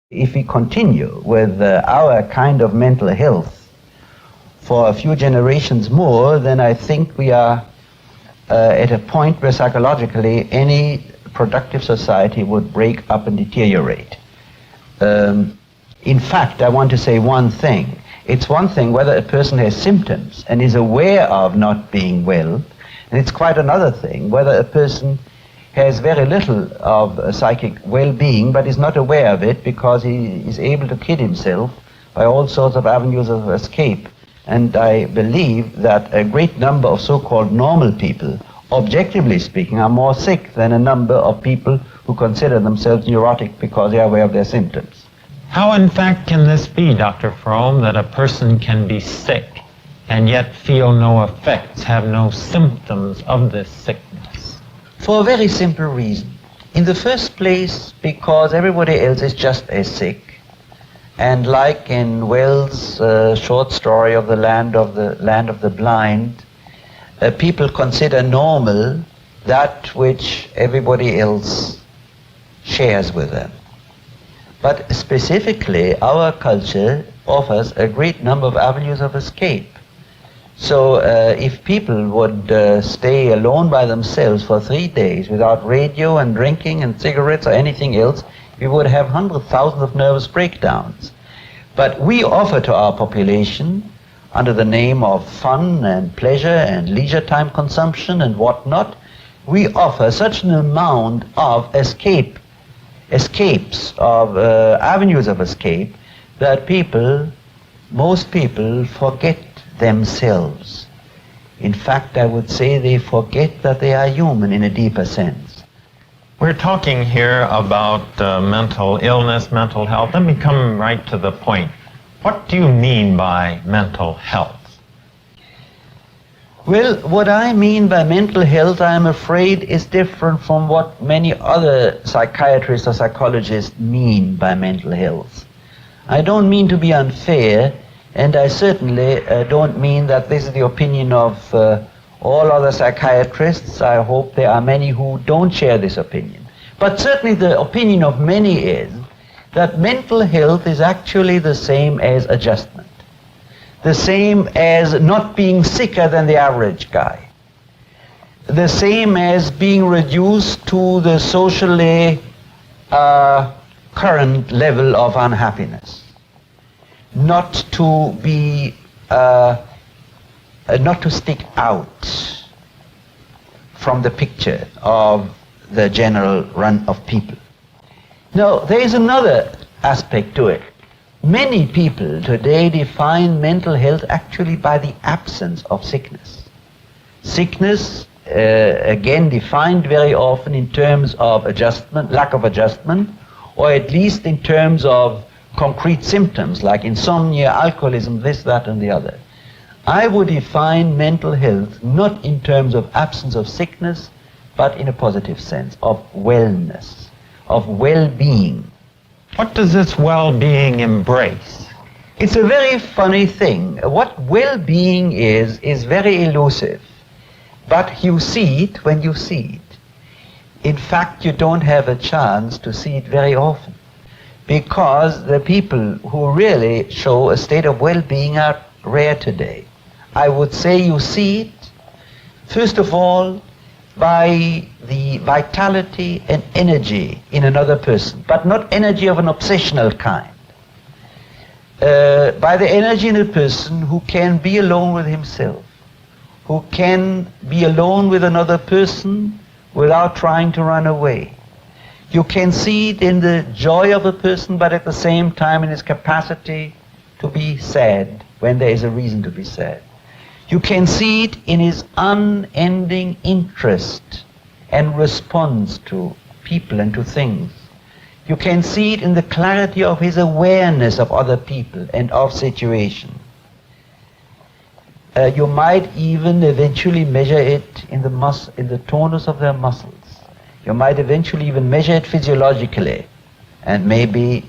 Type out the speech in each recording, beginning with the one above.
If we continue with our kind of mental health for a few generations more, then I think we are at a point where psychologically any productive society would break up and deteriorate. In fact, I want to say one thing. It's one thing whether a person has symptoms and is aware of not being well, and it's quite another thing whether a person has very little of psychic well-being but is not aware of it because he is able to kid himself by all sorts of avenues of escape. And I believe that a great number of so-called normal people, objectively speaking, are more sick than a number of people who consider themselves neurotic because they are aware of their symptoms. How in fact can this be, Dr. Fromm, that a person can be sick and yet feel no effects, have no symptoms of this sickness? For a very simple reason. In the first place, because everybody else is just as sick. And like in Wells' short story of the land of the blind, people consider normal that which everybody else shares with them. But specifically, our culture offers a great number of avenues of escape. So if people would stay alone by themselves for 3 days without radio and drinking and cigarettes or anything else, we would have hundreds of thousands of nervous breakdowns. But we offer to our population, under the name of fun and pleasure and leisure time consumption and whatnot, we offer such an amount of escapes, of avenues of escape, that most people forget themselves. In fact, I would say they forget that they are human in a deeper sense. We're talking here about mental illness, mental health. Let me come right to the point. What do you mean by mental health? Well, what I mean by mental health, I'm afraid, is different from what many other psychiatrists or psychologists mean by mental health. I don't mean to be unfair, and I certainly don't mean that this is the opinion of all other psychiatrists. I hope there are many who don't share this opinion. But certainly the opinion of many is that mental health is actually the same as adjustment, the same as not being sicker than the average guy, the same as being reduced to the socially current level of unhappiness, not to be, not to stick out from the picture of the general run of people. Now, there is another aspect to it. Many people today define mental health actually by the absence of sickness. Sickness, again, defined very often in terms of adjustment, lack of adjustment, or at least in terms of concrete symptoms like insomnia, alcoholism, this, that, and the other. I would define mental health not in terms of absence of sickness, but in a positive sense, of wellness, of well-being. What does this well-being embrace? It's a very funny thing. What well-being is very elusive, but you see it when you see it. In fact, you don't have a chance to see it very often, because the people who really show a state of well-being are rare today. I would say you see it, first of all, by the vitality and energy in another person, but not energy of an obsessional kind. By the energy in a person who can be alone with himself, who can be alone with another person without trying to run away. You can see it in the joy of a person, but at the same time in his capacity to be sad when there is a reason to be sad. You can see it in his unending interest and response to people and to things. You can see it in the clarity of his awareness of other people and of situations. You might even eventually measure it in the tonus of their muscles. You might eventually even measure it physiologically, and maybe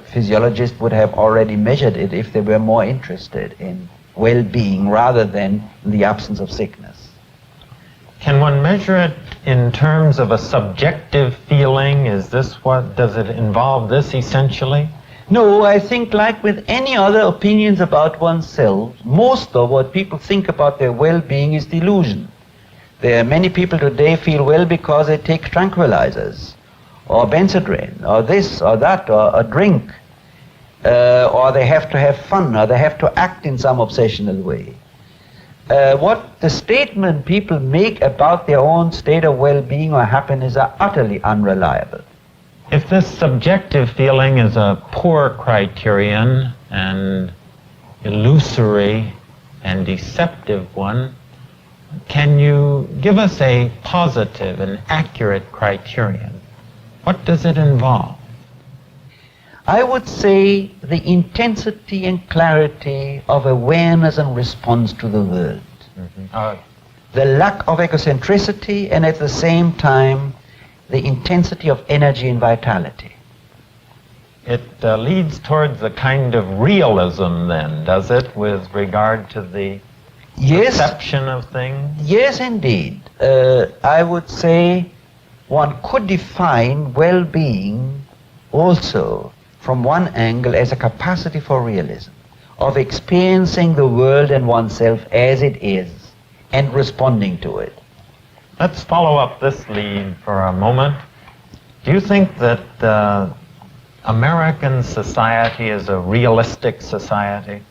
physiologists would have already measured it if they were more interested in well-being rather than in the absence of sickness. Can one measure it in terms of a subjective feeling? Is this what, does it involve this essentially? No, I think like with any other opinions about oneself, most of what people think about their well-being is delusion. There are many people today feel well because they take tranquilizers, or Benzedrine, or this, or that, or a drink, or they have to have fun, or they have to act in some obsessional way. What the statement people make about their own state of well-being or happiness are utterly unreliable. If this subjective feeling is a poor criterion and illusory and deceptive one, can you give us a positive and accurate criterion? What does it involve? I would say the intensity and clarity of awareness and response to the world. The lack of egocentricity, and at the same time the intensity of energy and vitality. It leads towards a kind of realism then, does it, with regard to the perception of things? Yes, indeed. I would say one could define well-being also from one angle as a capacity for realism, of experiencing the world and oneself as it is and responding to it. Let's follow up this lead for a moment. Do you think that American society is a realistic society?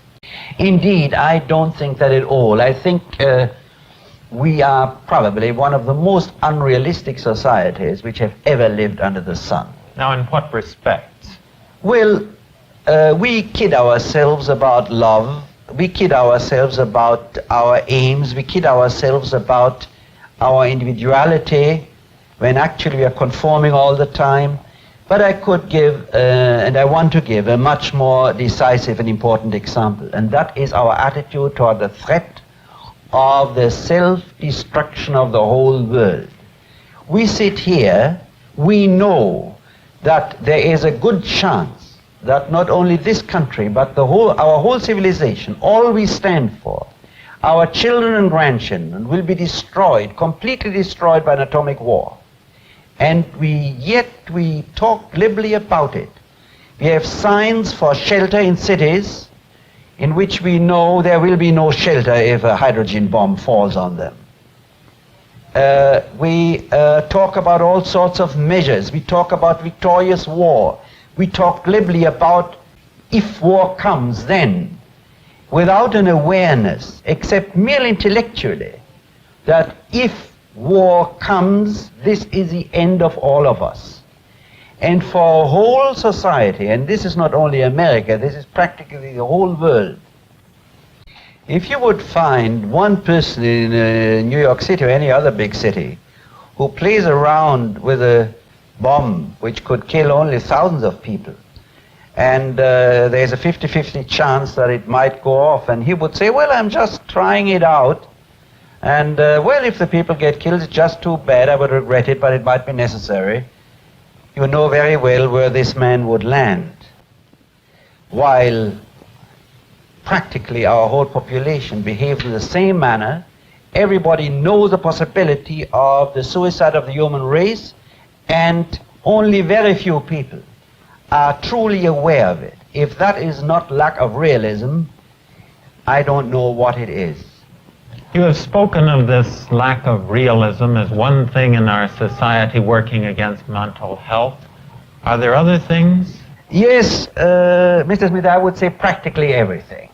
Indeed, I don't think that at all. I think we are probably one of the most unrealistic societies which have ever lived under the sun. Now, in what respects? Well, we kid ourselves about love, we kid ourselves about our aims, we kid ourselves about our individuality, when actually we are conforming all the time. But I could give, and I want to give, a much more decisive and important example, and that is our attitude toward the threat of the self-destruction of the whole world. We sit here, we know that there is a good chance that not only this country, but our whole civilization, all we stand for, our children and grandchildren, will be destroyed, completely destroyed by an atomic war. And yet we talk glibly about it. We have signs for shelter in cities in which we know there will be no shelter if a hydrogen bomb falls on them. We talk about all sorts of measures. We talk about victorious war. We talk glibly about if war comes then, without an awareness, except merely intellectually, that if war comes, this is the end of all of us. And for a whole society, and this is not only America, this is practically the whole world, if you would find one person in New York City or any other big city who plays around with a bomb which could kill only thousands of people, and there's a 50-50 chance that it might go off, and he would say, well, I'm just trying it out, and well, if the people get killed, it's just too bad, I would regret it, but it might be necessary. You know very well where this man would land. While practically our whole population behaves in the same manner, everybody knows the possibility of the suicide of the human race, and only very few people are truly aware of it. If that is not lack of realism, I don't know what it is. You have spoken of this lack of realism as one thing in our society working against mental health. Are there other things? Yes, Mr. Smith, I would say practically everything.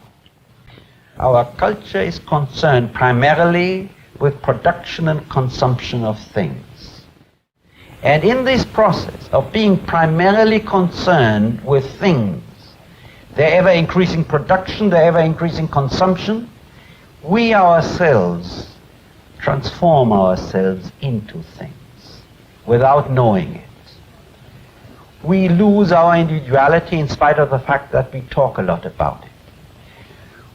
Our culture is concerned primarily with production and consumption of things. And in this process of being primarily concerned with things, their ever-increasing production, their ever-increasing consumption, we ourselves transform ourselves into things without knowing it. We lose our individuality in spite of the fact that we talk a lot about it.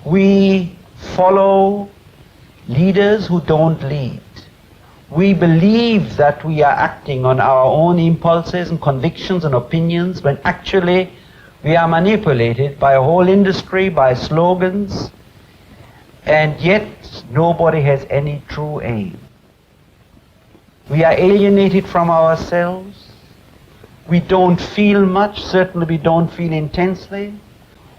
We follow leaders who don't lead. We believe that we are acting on our own impulses and convictions and opinions when actually we are manipulated by a whole industry, by slogans, and yet nobody has any true aim. We are alienated from ourselves. We don't feel much, certainly we don't feel intensely.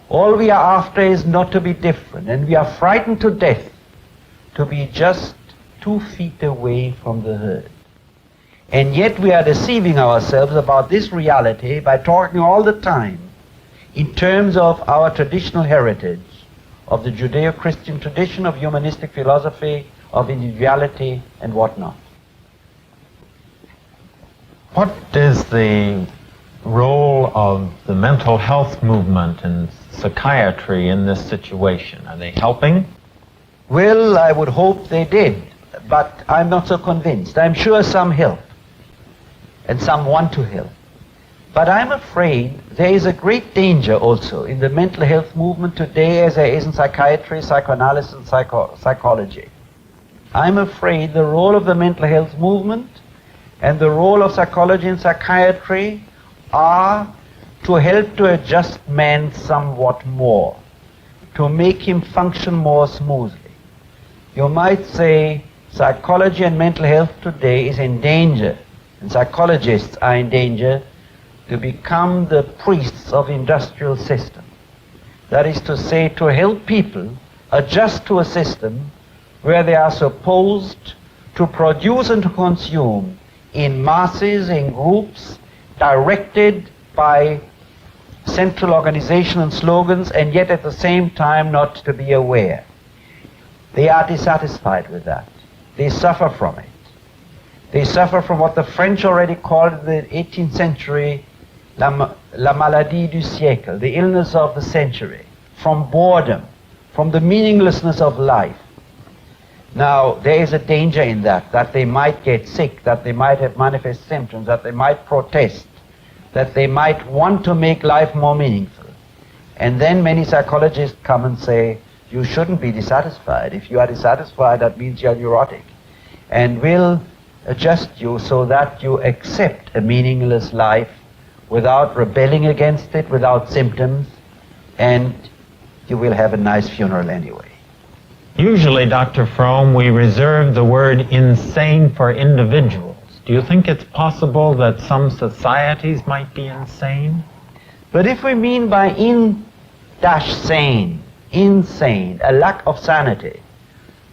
All we are after is not to be different, and we are frightened to death to be just 2 feet away from the herd. And yet we are deceiving ourselves about this reality by talking all the time in terms of our traditional heritage, of the Judeo-Christian tradition, of humanistic philosophy, of individuality, and whatnot. What is the role of the mental health movement and psychiatry in this situation? Are they helping? Well, I would hope they did, but I'm not so convinced. I'm sure some help, and some want to help. But I'm afraid there is a great danger also in the mental health movement today, as there is in psychiatry, psychoanalysis, and psychology. I'm afraid the role of the mental health movement and the role of psychology and psychiatry are to help to adjust man somewhat more, to make him function more smoothly. You might say psychology and mental health today is in danger, and psychologists are in danger to become the priests of industrial system. That is to say, to help people adjust to a system where they are supposed to produce and to consume in masses, in groups, directed by central organization and slogans, and yet at the same time not to be aware. They are dissatisfied with that. They suffer from it. They suffer from what the French already called in the 18th century la maladie du siècle, the illness of the century, from boredom, from the meaninglessness of life. Now, there is a danger in that they might get sick, that they might have manifest symptoms, that they might protest, that they might want to make life more meaningful. And then many psychologists come and say, you shouldn't be dissatisfied. If you are dissatisfied, that means you are neurotic. And we'll adjust you so that you accept a meaningless life without rebelling against it, without symptoms, and you will have a nice funeral anyway. Usually, Dr. Fromm, we reserve the word insane for individuals. Do you think it's possible that some societies might be insane? But if we mean by insane, a lack of sanity,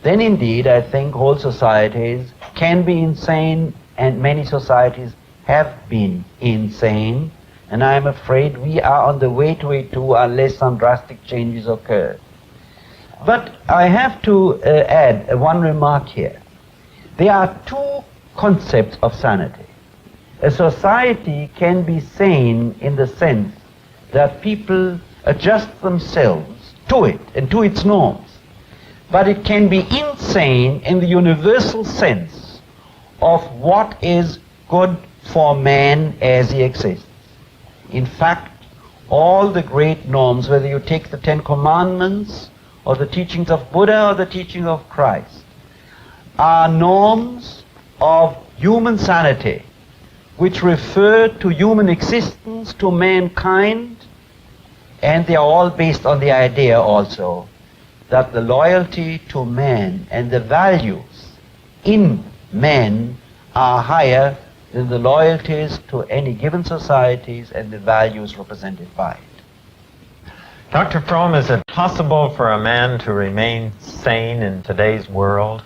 then indeed I think whole societies can be insane, and many societies have been insane, and I'm afraid we are on the way to it too unless some drastic changes occur. But I have to add one remark here. There are 2 concepts of sanity. A society can be sane in the sense that people adjust themselves to it and to its norms. But it can be insane in the universal sense of what is good for man as he exists. In fact, all the great norms, whether you take the 10 Commandments or the teachings of Buddha or the teaching of Christ, are norms of human sanity, which refer to human existence, to mankind, and they are all based on the idea also that the loyalty to man and the values in man are higher than the loyalties to any given societies and the values represented by it. Dr. Fromm, is it possible for a man to remain sane in today's world?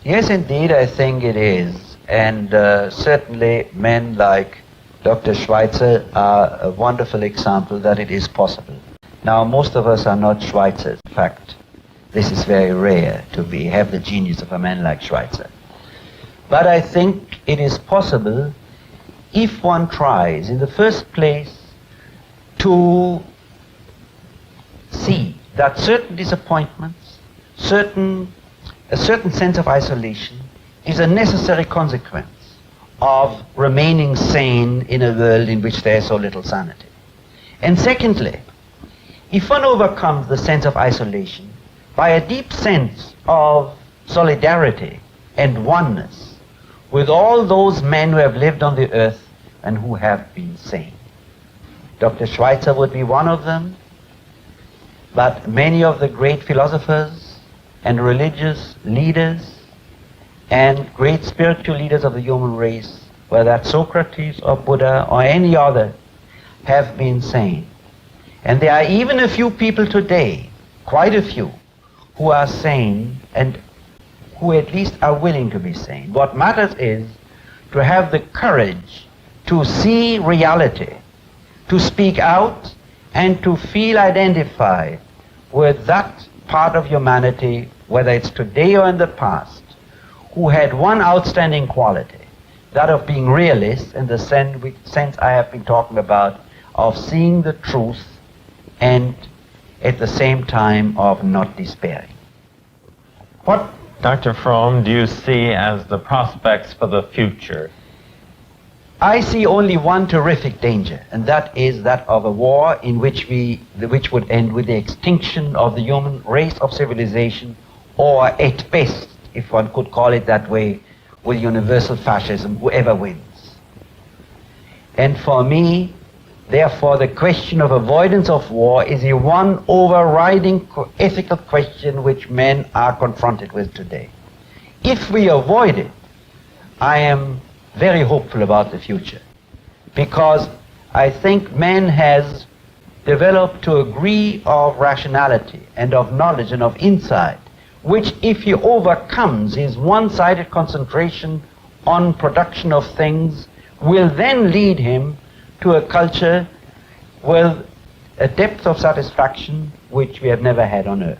Yes, indeed, I think it is. And certainly men like Dr. Schweitzer are a wonderful example that it is possible. Now, most of us are not Schweitzers. In fact, this is very rare to have the genius of a man like Schweitzer. But I think it is possible if one tries, in the first place, to see that certain disappointments, a certain sense of isolation is a necessary consequence of remaining sane in a world in which there is so little sanity. And secondly, if one overcomes the sense of isolation by a deep sense of solidarity and oneness with all those men who have lived on the earth and who have been sane. Dr. Schweitzer would be one of them, but many of the great philosophers and religious leaders and great spiritual leaders of the human race, whether that's Socrates or Buddha or any other, have been sane. And there are even a few people today, quite a few, who are sane and who at least are willing to be sane. What matters is to have the courage to see reality, to speak out, and to feel identified with that part of humanity, whether it's today or in the past, who had one outstanding quality, that of being realist in the sense I have been talking about, of seeing the truth and at the same time of not despairing. What, Dr. Fromm, do you see as the prospects for the future? I see only one terrific danger, and that is that of a war in which would end with the extinction of the human race of civilization, or at best, if one could call it that way, with universal fascism, whoever wins. And for me, therefore, the question of avoidance of war is the one overriding ethical question which men are confronted with today. If we avoid it, I am very hopeful about the future, because I think man has developed to a degree of rationality and of knowledge and of insight, which, if he overcomes his one-sided concentration on production of things, will then lead him to a culture with a depth of satisfaction which we have never had on earth.